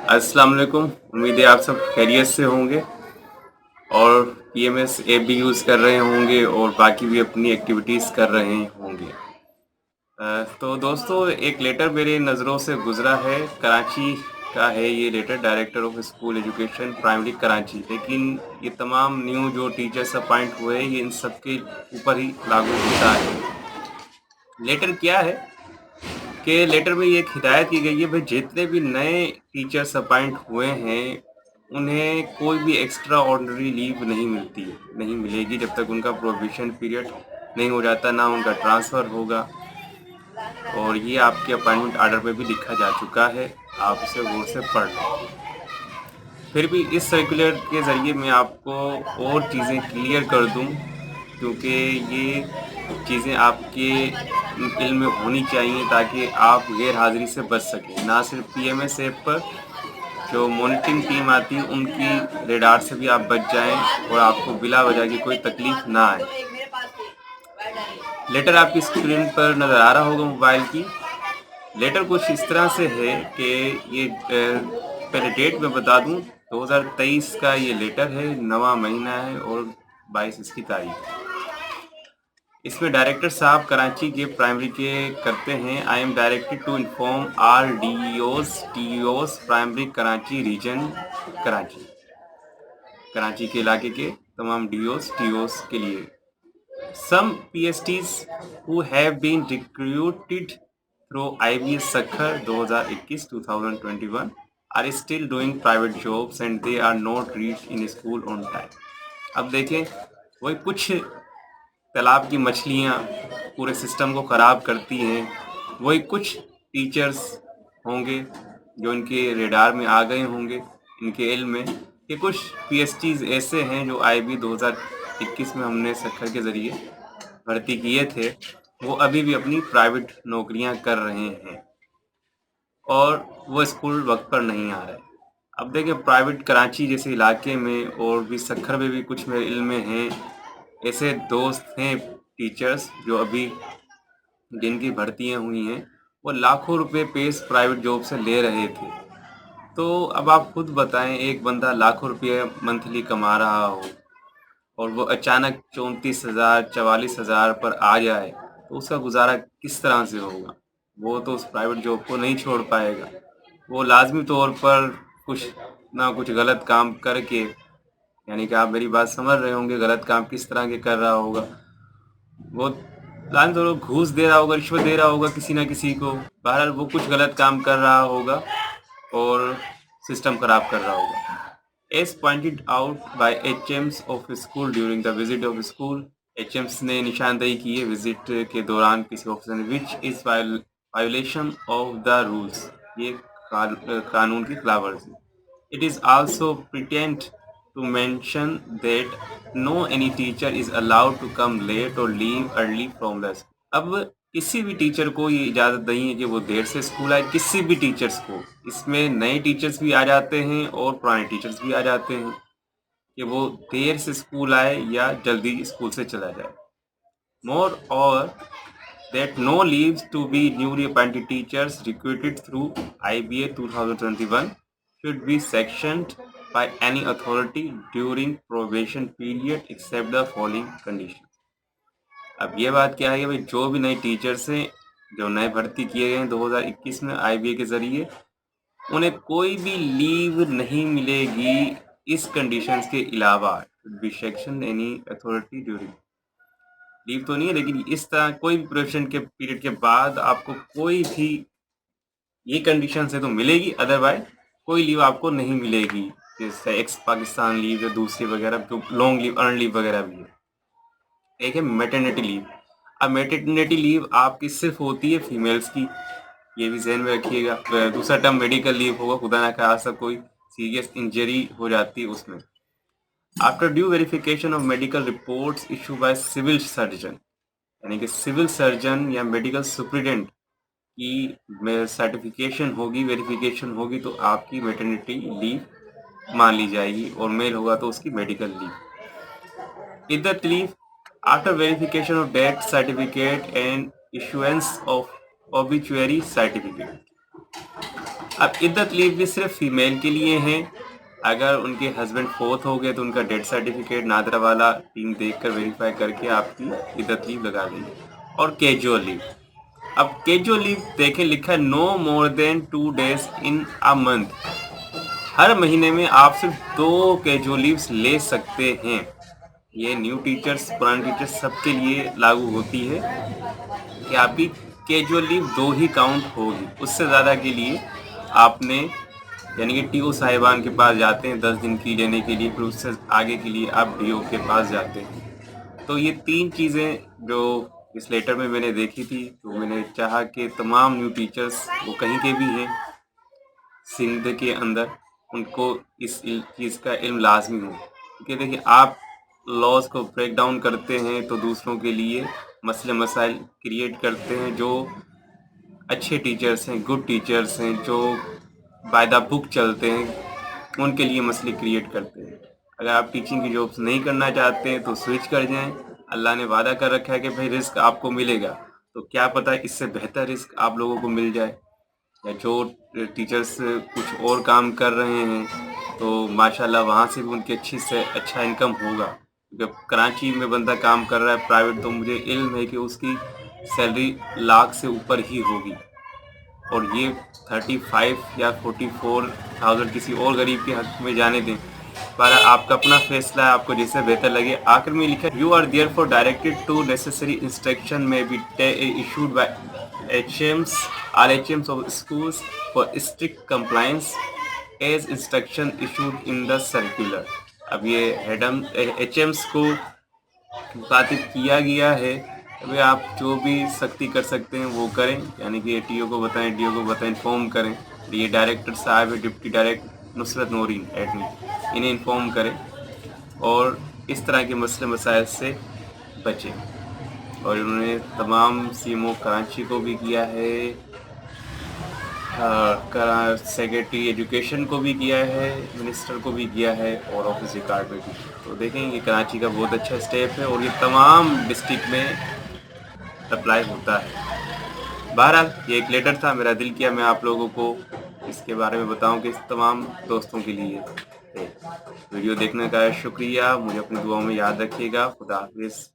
अस्सलाम वालेकुम। उम्मीद है आप सब खैरियत से होंगे और पीएमएस ऐप भी यूज़ कर रहे होंगे और बाकी भी अपनी एक्टिविटीज़ कर रहे होंगे। तो दोस्तों, एक लेटर मेरे नज़रों से गुज़रा है। कराची का है ये letter, director of school education primary Karachi. लेकिन ये तमाम न्यू जो टीचर्स अपॉइंट हुए ये इन सब के ऊपर ही लागू होता है। लेटर क्या है कि लेटर में ये एक हिदायत की गई है, भाई जितने भी नए टीचर्स अपॉइंट हुए हैं उन्हें कोई भी एक्स्ट्रा ऑर्डिनरी लीव नहीं मिलेगी जब तक उनका प्रोबेशन पीरियड नहीं हो जाता, ना उनका ट्रांसफ़र होगा। और ये आपके अपॉइंटमेंट आर्डर पे भी लिखा जा चुका है, आप उसे गौर से पढ़ लें। फिर भी इस सर्कुलर के ज़रिए मैं आपको और चीज़ें क्लियर कर दूं, क्योंकि ये चीज़ें आपके इल्म में होनी चाहिए ताकि आप गैर हाज़िरी से बच सकें। ना सिर्फ पीएमएस ऐप पर जो मॉनिटरिंग टीम आती है उनकी रेडार से भी आप बच जाएं और आपको बिला वजह की कोई तकलीफ ना आए। लेटर आपकी स्क्रीन पर नज़र आ रहा होगा मोबाइल की। लेटर कुछ इस तरह से है कि ये पहले डेट मैं बता दूं, 2023 का ये लेटर है, 9वां महीना है और 22 इसकी तारीख। इसमें डायरेक्टर साहब कराची के प्राइमरी के करते हैं, I am directed to inform R DOs TOs primary Karachi region Karachi. Karachi के इलाके के तमाम डीओस टीओस के लिए some PSTs who have been recruited through IBS Sakhar 2021-2021 are still doing private jobs and they are not reached in school on time. अब देखें, वही कुछ तालाब की मछलियाँ पूरे सिस्टम को ख़राब करती हैं, वही कुछ टीचर्स होंगे जो इनके रेडार में आ गए होंगे, इनके इल्म में कि कुछ PSTs ऐसे हैं जो IB 2021 में हमने सखर के ज़रिए भर्ती किए थे, वो अभी भी अपनी प्राइवेट नौकरियां कर रहे हैं और वो स्कूल वक्त पर नहीं आ रहे। अब देखिए, प्राइवेट कराची जैसे इलाके में और भी सखर में भी कुछ मेरे इल्म में हैं, ऐसे दोस्त हैं टीचर्स जो अभी जिनकी भर्तियां हुई हैं, वो लाखों रुपए पेस प्राइवेट जॉब से ले रहे थे। तो अब आप खुद बताएं, एक बंदा लाखों रुपये मंथली कमा रहा हो और वो अचानक 34,000 44,000 पर आ जाए तो उसका गुजारा किस तरह से होगा। वो तो उस प्राइवेट जॉब को नहीं छोड़ पाएगा, वो लाजमी तौर पर कुछ ना कुछ गलत काम करके, यानी कि आप मेरी बात समझ रहे होंगे, गलत काम किस तरह के कर रहा होगा। वो लाजमी तौर पर घूस दे रहा होगा, रिश्वत दे रहा होगा किसी ना किसी को। बहरहाल वो कुछ गलत काम कर रहा होगा और सिस्टम खराब कर रहा होगा। As pointed out by HMs of school during the visit of school, HMs ने निशानदेही की है विजिट के दौरान किसी ऑफिसर ने, which is violation of the rules, ये कानून की खिलाफवर्जी। It is also pretend to mention that no any teacher is allowed to come late or leave early from the school. अब किसी भी टीचर को ये इजाज़त नहीं है कि वो देर से स्कूल आए, किसी भी टीचर्स को। इसमें नए टीचर्स भी आ जाते हैं और पुराने टीचर्स भी आ जाते हैं कि वो देर से स्कूल आए या जल्दी स्कूल से चला जाए। मोर और that no leaves to be newly appointed teachers recruited through IBA 2021 should be sanctioned by any authority during probation period except the following conditions. अब ये बात क्या है कि भाई जो भी नए टीचर्स हैं जो नए भर्ती किए गए हैं 2021 में IBA के ज़रिए, उन्हें कोई भी लीव नहीं मिलेगी इस कंडीशंस के अलावा। B section any authority during, leave तो नहीं है लेकिन इस तरह कोई भी प्रोबेशन के पीरियड के बाद आपको कोई भी ये कंडीशन से तो मिलेगी, अदरवाइज कोई लीव आपको नहीं मिलेगी, जैसे एक्स पाकिस्तान लीव या दूसरी वगैरह जो लॉन्ग लीव अर्न लीव वगैरह भी है। एक है मैटरनिटी लीव। अब मैटरनिटी लीव आपकी सिर्फ होती है फीमेल्स की, ये भी ध्यान में रखिएगा। दूसरा टर्म मेडिकल लीव होगा, खुदा ना खास्ता कोई सीरियस इंजरी हो जाती है उसमें। After due verification of medical reports issue by civil surgeon, यानी कि सिविल सर्जन या मेडिकल सुप्रिटेंडेंट की सर्टिफिकेशन होगी, वेरिफिकेशन होगी, तो आपकी मैटरनिटी लीव मान ली जाएगी और मेल होगा तो उसकी मेडिकल लीव। इद्दत leave after verification of death certificate and issuance of obituary certificate. अब इद्दत लीव भी सिर्फ फीमेल के लिए हैं। अगर उनके हस्बैंड फोर्थ हो गए तो उनका डेथ सर्टिफिकेट नादरा वाला टीम देखकर वेरीफाई करके आपकी इद्दत लीव लगा देंगे। और कैजुअल लीव, अब कैजुअल लीव देखें, लिखा है no more than 2 days in a month. हर महीने में आप सिर्फ 2 कैजुअल लीव्स ले सकते हैं। ये न्यू टीचर्स, पुराने टीचर्स सबके लिए लागू होती है कि आपकी कैजुअल लीव 2 ही काउंट होगी। उससे ज़्यादा के लिए आपने, यानी कि टीओ साहिबान के पास जाते हैं 10 दिन की लेने के लिए, फिर उससे आगे के लिए आप डीओ के पास जाते हैं। तो ये 3 चीज़ें जो इस लेटर में मैंने देखी थी, तो मैंने चाहा कि तमाम न्यू टीचर्स, वो कहीं के भी हैं सिंध के अंदर, उनको इस चीज़ का इल्म लाजमी हो। क्योंकि देखिए, आप लॉज को ब्रेक डाउन करते हैं तो दूसरों के लिए मसले मसाइल क्रिएट करते हैं। जो अच्छे टीचर्स हैं, गुड टीचर्स हैं, जो बाय द बुक चलते हैं, उनके लिए मसले क्रिएट करते हैं। अगर आप टीचिंग की जॉब्स नहीं करना चाहते हैं तो स्विच कर जाएं। अल्लाह ने वादा कर रखा है कि भाई रिस्क आपको मिलेगा, तो क्या पता इससे बेहतर रिस्क आप लोगों को मिल जाए। या जो टीचर्स कुछ और काम कर रहे हैं तो माशाल्लाह वहाँ से भी उनकी अच्छी से अच्छा इनकम होगा। जब कराची में बंदा काम कर रहा है प्राइवेट, तो मुझे इल्म है कि उसकी सैलरी लाख से ऊपर ही होगी। और ये 35 या 44,000 किसी और गरीब के हक में जाने दें। पर आपका अपना फैसला है, आपको जैसे बेहतर लगे। आखिर में लिखा है, you are there for directed to necessary instruction में be issued by HMs, RHMs of schools for strict compliance as instruction issued in the circular। अब ये HMs को मुखातिब किया गया है। अभी आप जो भी सख्ती कर सकते हैं वो करें, यानी कि टीओ को बताएं, डीओ को बताएं, इन्फॉर्म करें। ये डायरेक्टर साहब है, deputy director Nusrat Noreen admin, इन्हें इन्फॉर्म करें और इस तरह के मसले मसाइल से बचें। और इन्होंने तमाम सीएमओ कराची को भी किया है, सेक्रेटरी एजुकेशन को भी किया है, मिनिस्टर को भी किया है, और ऑफिस रिकॉर्ड में भी। तो देखें, ये कराची का बहुत अच्छा स्टेप है और ये तमाम डिस्ट्रिक्ट में अप्लाई होता है। बहरहाल ये एक लेटर था, मेरा दिल किया मैं आप लोगों को इसके बारे में बताऊं कि इस तमाम दोस्तों के लिए है। वीडियो देखने का शुक्रिया, मुझे अपनी दुआओं में याद रखिएगा। खुदा हाफिज़।